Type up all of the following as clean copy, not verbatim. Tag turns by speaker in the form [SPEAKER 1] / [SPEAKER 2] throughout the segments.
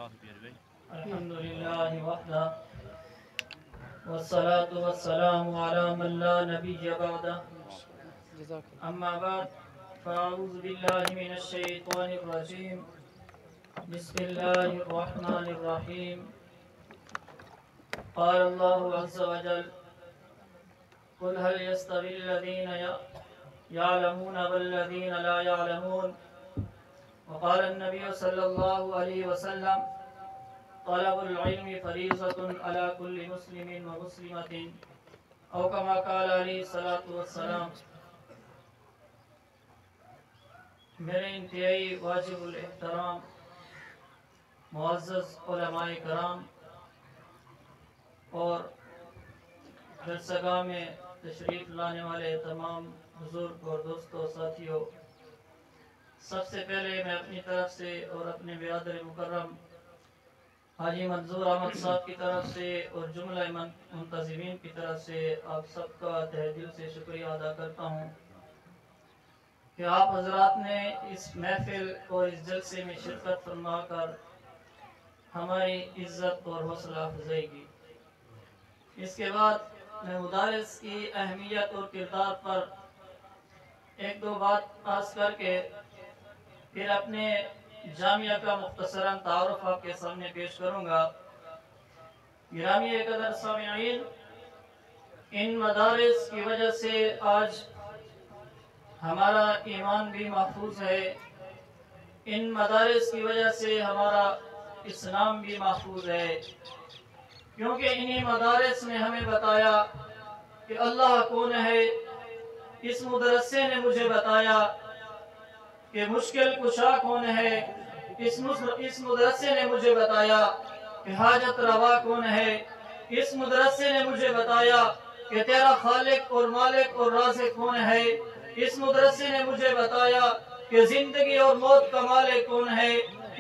[SPEAKER 1] الحمد لله وحده والصلاة والسلام على من لا نبي بعده أما بعد فأعوذ بالله من الشيطان الرجيم بسم الله الرحمن الرحيم قال الله عز وجل قل هل يستوي الذين يعلمون والذين لا يعلمون وقال النبي صلى الله عليه وسلم طلب العلم فریضۃ علی کل مسلم ومسلمۃ او کما قال علیہ الصلوۃ والسلام۔ میرے انتہائی واجب الاحترام معزز علماء کرام اور جلسگاہ میں تشریف لانے والے تمام بزرگ اور دوستوں ساتھیوں، سب سے پہلے میں اپنی طرف سے اور اپنے برادر مکرم حاجی منظور احمد صاحب کی طرف سے اور جملہ منتظمین کی طرف سے آپ سب کا تہ دل سے شکریہ ادا کرتا ہوں کہ آپ حضرات نے اس محفل اور اس جلسے میں شرکت فرما کر ہماری عزت اور حوصلہ افزائی کی۔ اس کے بعد میں مدارس کی اہمیت اور کردار پر ایک دو بات عرض کر کے پھر اپنے جامعہ کا مختصراً تعارف آپ کے سامنے پیش کروں گا۔ گرامی قدر سامعین، ان مدارس کی وجہ سے آج ہمارا ایمان بھی محفوظ ہے، ان مدارس کی وجہ سے ہمارا اسلام بھی محفوظ ہے، کیونکہ انہی مدارس نے ہمیں بتایا کہ اللہ کون ہے۔ اس مدرسے نے مجھے بتایا کہ مشکل کشا کون ہے، اس مدرسے نے مجھے بتایا کہ حاجت روا کون ہے، اس مدرسے نے مجھے بتایا کہ تیرا خالق اور مالک اور رازق کون ہے، اس مدرسے نے مجھے بتایا کہ زندگی اور موت کا مالک کون ہے،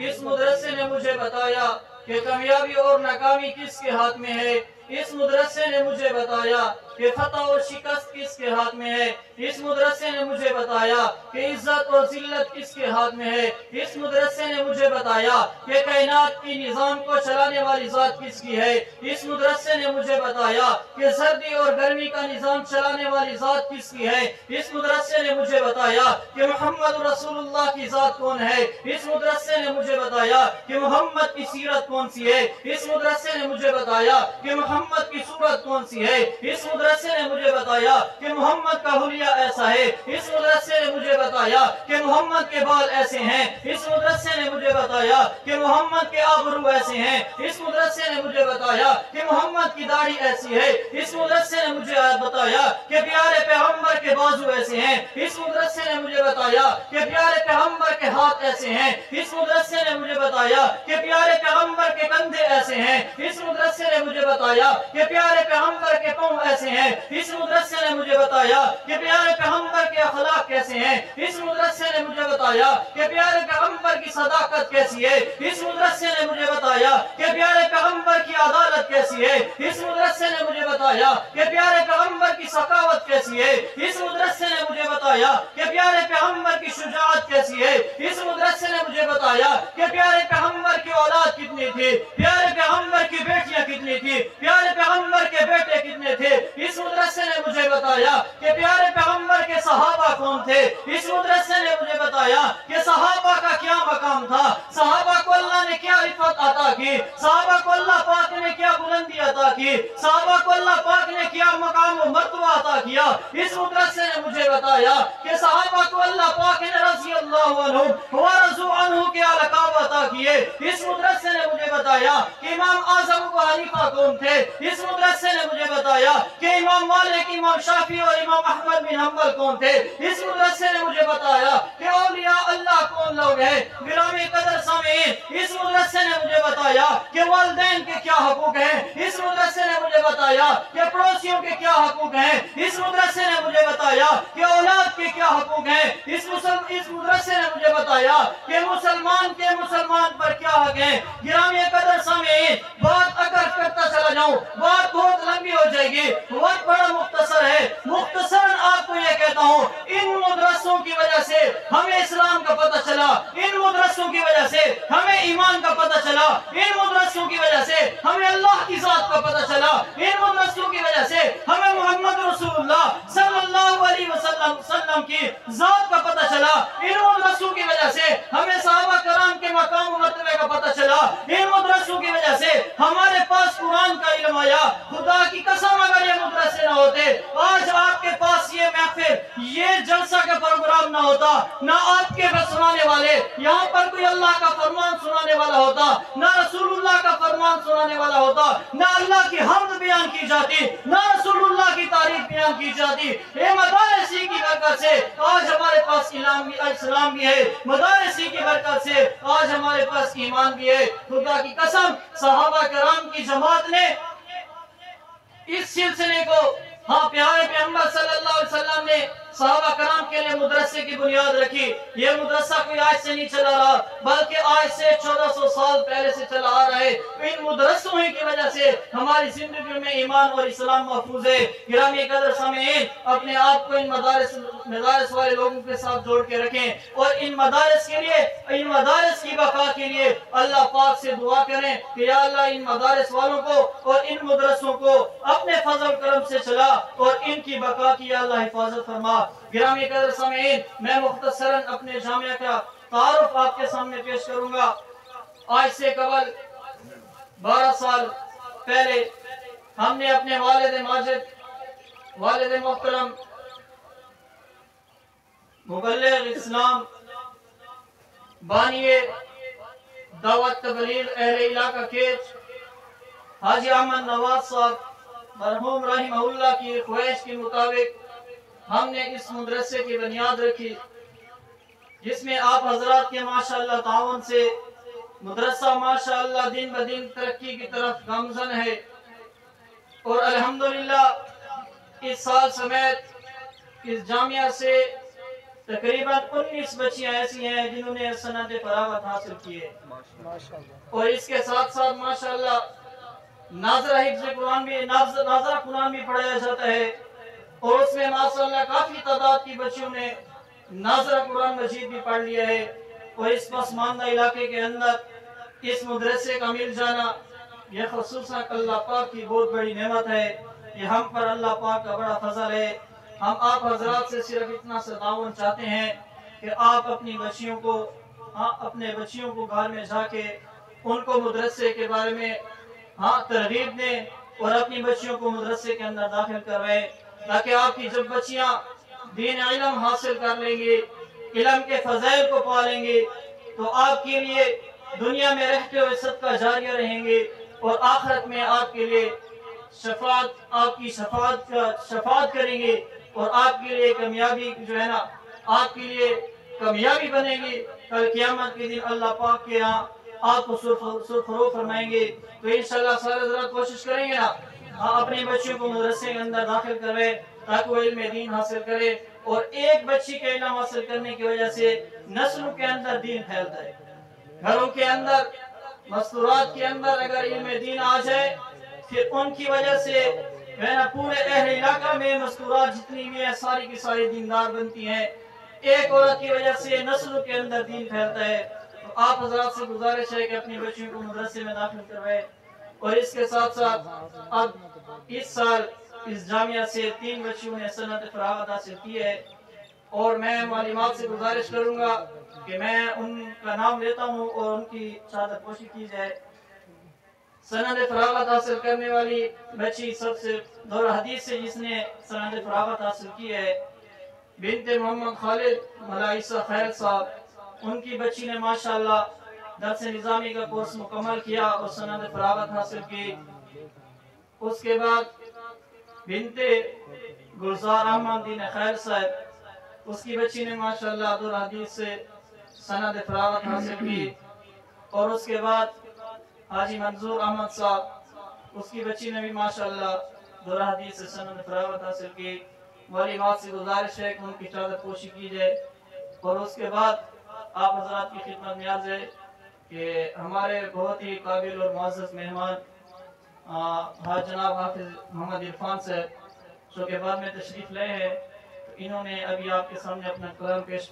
[SPEAKER 1] اس مدرسے نے مجھے بتایا کہ کامیابی اور ناکامی کس کے ہاتھ میں ہے، اس مدرسے نے مجھے بتایا کہ فتح اور شکست کس کے ہاتھ میں ہے، اس مدرسے نے مجھے بتایا کہ عزت اور ذلت کس کے ہاتھ میں ہے، اس مدرسے نے مجھے بتایا کہ کائنات کی نظام کو چلانے والی ذات کس کی ہے، اس مدرسے نے مجھے بتایا کہ سردی اور گرمی کا نظام چلانے والی ذات کس کی ہے، اس مدرسے نے مجھے بتایا کہ محمد رسول اللہ کی ذات کون ہے، اس مدرسے نے مجھے بتایا کہ محمد کی سیرت کون سی ہے، اس مدرسے نے مجھے بتایا کہ محمد کی صورت کون سی ہے، اس مدرسے نے مجھے بتایا کہ محمد کا حلیہ ایسا ہے، اس مدرسے نے مجھے بتایا کہ محمد کے بال ایسے ہیں، اس مدرسے نے مجھے بتایا کہ محمد کے آبرو ایسے ہیں، اس مدرسے نے مجھے بتایا کہ محمد کی داڑھی ایسی ہے، اس مدرسے نے مجھے بتایا کہ پیارے پیغمبر کے بازو ایسے ہیں، اس مدرسے نے مجھے بتایا کہ پیارے پیغمبر کے ہاتھ ایسے ہیں، اس مدرسے نے مجھے بتایا کہ پیارے پیغمبر کے کندھے ایسے ہیں، اس مدرسے نے مجھے بتایا کہ پیارے پیغمبر کے پاؤں ایسے ہیں، اس مدرسے نے مجھے بتایا کہ پیارے پیغمبر کے اخلاق کیسے ہیں، اس مدرسے نے مجھے بتایا کہ پیارے پیغمبر کی صداقت کیسی ہے، اس مدرسے نے مجھے بتایا کہ پیارے پیغمبر کی عدالت کیسی ہے، اس مدرسے نے مجھے بتایا کہ پیارے پیغمبر کی سخاوت کیسی ہے، اس مدرسے نے مجھے بتایا کہ پیارے پیغمبر کی شجاعت کیسی ہے، اس مدرسے نے مجھے بتایا کہ پیارے پیغمبر کی اولاد کتنی تھی، پیارے پیغمبر کی بیٹیاں کتنی تھی، پیارے پیغمبر کے بیٹے کتنے تھے، اس مدرسے نے مجھے بتایا کہ پیارے پیغمبر کے صحابہ کون تھے، اس مدرسے نے مجھے بتایا کہ صحابہ کا کیا مقام تھا، صحابہ کو اللہ نے کیا عفت عطا کی، صحابہ کو اللہ پاک نے کیا بلندی عطا کی، صحابہ کو اللہ پاک نے کیا مقام و مرتبہ عطا کیا، اس مدرسے نے مجھے بتایا کہ صحابہ کو اللہ پاک نے رضی اللہ عنہ ورضوا عنہ کے القاب عطا کیے، اس مدرسے نے مجھے بتایا کہ امام اعظم ابو حنیفہ کون تھے، اس مدرسے نے مجھے بتایا کہ امام مالک، امام شافعی اور امام احمد بن حنبل کون تھے، اس مدرسے نے مجھے بتایا کہ اولیاء اللہ کون لوگ ہیں۔ گرامی قدر سامعین، اس مدرسے نے مجھے بتایا کہ والدین کے کیا حقوق ہیں، اس مدرسے نے مجھے بتایا کہ پڑوسیوں کے کیا حقوق ہیں، اس مدرسے نے مجھے بتایا کہ اولاد کے کیا حقوق ہیں، اس مدرسے نے مجھے بتایا کہ مسلمان پر کیا حق ہیں۔ گرامی قدر سامعین، بات اگر کرتا چلا جاؤں بات بہت لمبی ہو جائے گی، وقت بڑا مختصر ہے، مختصراً آپ کو یہ کہتا ہوں، ان مدرسوں کی وجہ وجہ سے ہمیں اسلام کا پتہ چلا، ان مدرسوں کی وجہ سے ہمیں ایمان کا پتہ چلا، ان مدرسوں کی وجہ سے ہمیں اللہ کی ذات کا پتہ چلا، ان مدرسوں کی وجہ سے ہمیں محمد رسول اللہ صلی اللہ علیہ وسلم کی ذات کا پتہ چلا، ان مدرسوں کی وجہ سے ہمیں صحابہ کرام کے مقام و مرتبے کا پتہ چلا، ان مدرسوں کی وجہ سے ہمارے پاس قرآن کا علم آیا۔ خدا کی قسم اگر یہ مدرسے نہ ہوتے، آج آپ کے پاس یہ محفل، یہ جلسہ کا پروگرام نہ ہوتا، نہ آپ کے بس سنانے والے یہاں پر کوئی اللہ کا فرمان سنانے والا ہوتا، نہ رسول اللہ کا فرمان سنانے والا ہوتا، نہ اللہ کی حمد بیان کی جاتی، نہ رسول اللہ کی تعریف بیان کی جاتی۔ یہ مدارسی کی برکت سے آج ہمارے پاس اسلام بھی ہے، مدارسی کی برکت سے آج ہمارے پاس ایمان بھی ہے۔ خدا کی قسم صحابہ کرام کی جماعت نے اس سلسلے کو، پیارے پیغمبر صلی اللہ علیہ وسلم نے صحابہ کرام کے لیے مدرسے کی بنیاد رکھی۔ یہ مدرسہ کوئی آج سے نہیں چلا رہا، بلکہ آج سے 1400 سال پہلے سے چلا آ رہا ہے۔ ان مدرسوں ہی کی وجہ سے ہماری زندگی میں ایمان اور اسلام محفوظ ہے۔ گرامی قدر سامعین، اپنے آپ کو ان مدارس والے لوگوں کے ساتھ جوڑ کے رکھیں، اور ان مدارس کے لیے، ان مدارس کی بقا کے لیے اللہ پاک سے دعا کریں کہ یا اللہ ان مدارس والوں کو اور ان مدرسوں کو اپنے فضل کرم سے چلا اور ان کی بقا کی یا اللہ حفاظت فرما۔ گرامی قدر سامعین، میں مختصراً اپنے جامعہ کا تعارف آپ کے سامنے پیش کروں گا۔ آج سے قبل 12 سال پہلے ہم نے اپنے والد ماجد، والد محترم، مبلغ اسلام، بانی دعوت تبلیغ اہل علاقہ کیچ، حاجی احمد نواز صاحب مرحوم رحمہ اللہ کی خواہش کے مطابق ہم نے اس مدرسے کی بنیاد رکھی، جس میں آپ حضرات کے ماشاءاللہ تعاون سے مدرسہ ماشاءاللہ دن بدن ترقی کی طرف گامزن ہے، اور الحمدللہ اس سال سمیت اس جامعہ سے تقریباً 19 بچیاں ایسی ہیں جنہوں نے سند فراغت حاصل کی ہے، اور اس کے ساتھ ساتھ ماشاءاللہ ناظرہ حفظ قرآن بھی، ناظرہ قرآن بھی پڑھایا جاتا ہے، اور اس میں ماشاءاللہ کافی تعداد کی بچیوں نے ناظرہ قرآن مجید بھی پڑھ لیا ہے۔ اور اس پسماندہ علاقے کے اندر اس مدرسے کا مل جانا یہ خصوصاً اللہ پاک کی بہت بڑی نعمت ہے، یہ ہم پر اللہ پاک کا بڑا فضل ہے۔ ہم آپ حضرات سے صرف اتنا سا تعاون چاہتے ہیں کہ آپ اپنی بچیوں کو، اپنے بچیوں کو گھر میں جا کے ان کو مدرسے کے بارے میں ترغیب دیں، اور اپنی بچیوں کو مدرسے کے اندر داخل کروائیں، تاکہ آپ کی جب بچیاں دین علم حاصل کر لیں گے، علم کے فضائل کو پالیں گے، تو آپ کے لیے دنیا میں رہتے ہوئے صدقہ جاریہ رہیں گے، اور آخرت میں آپ کے لیے آپ کی شفاعت کریں گے، اور آپ کے لیے کامیابی جو ہے نا، آپ کے لیے کامیابی بنے گی۔ کل قیامت کے دن اللہ پاک کے یہاں آپ کو سرفرو فرمائیں گے۔ تو انشاءاللہ سارے حضرات کوشش کریں گے نا، اپنے بچوں کو مدرسے کے اندر داخل کروائیں تاکہ وہ علم دین حاصل کرے، اور ایک بچی کے علم حاصل کرنے کی وجہ سے نسلوں کے اندر دین پھیلتا ہے۔ گھروں کے اندر، مستورات کے اندر اگر علم دین آ جائے، پھر ان کی وجہ سے پورے اہل علاقہ میں مستورات جتنی بھی ہیں ساری کی ساری دیندار بنتی ہیں۔ ایک عورت کی وجہ سے نسلوں کے اندر دین پھیلتا ہے۔ تو آپ حضرات سے گزارش ہے کہ اپنی بچیوں کو مدرسے میں داخل کروائیں، اور اس کے ساتھ ساتھ اب اس سال اس جامعہ سے 3 بچیوں نے سند فراغت حاصل کی ہے، اور میں معلومات سے گزارش کروں گا کہ میں ان کا نام لیتا ہوں اور ان کی چادر پوشی کی جائے۔ سند فراغت حاصل کرنے والی بچی سب سے دور حدیث سے جس نے سند فراغت حاصل کی ہے، بنت محمد خالد ملائسہ خیر صاحب، ان کی بچی نے ماشاءاللہ درس نظامی کا کورس مکمل کیا اور سند فراغت حاصل کی۔ اس کے بعد بنت گلزار احمد دین خیر صاحب، اس کی بچی نے ماشاءاللہ دور حدیث سے سند فراغت حاصل کی، اور اس کے بعد حاجی منظور احمد صاحب، اس کی بچی نے بھی ماشاءاللہ دور حدیث سے سند فراغت حاصل کی۔ معلومات سے گزارش ہے کہ ان کی چادر پوشی کی جائے، اور اس کے بعد آپ حضرات کی خدمت میں عرض ہے کہ ہمارے بہت ہی قابل اور معزز مہمان جناب حافظ محمد عرفان صاحب جو کہ بعد میں تشریف لائے ہیں، انہوں نے ابھی آپ کے سامنے اپنا کلام پیش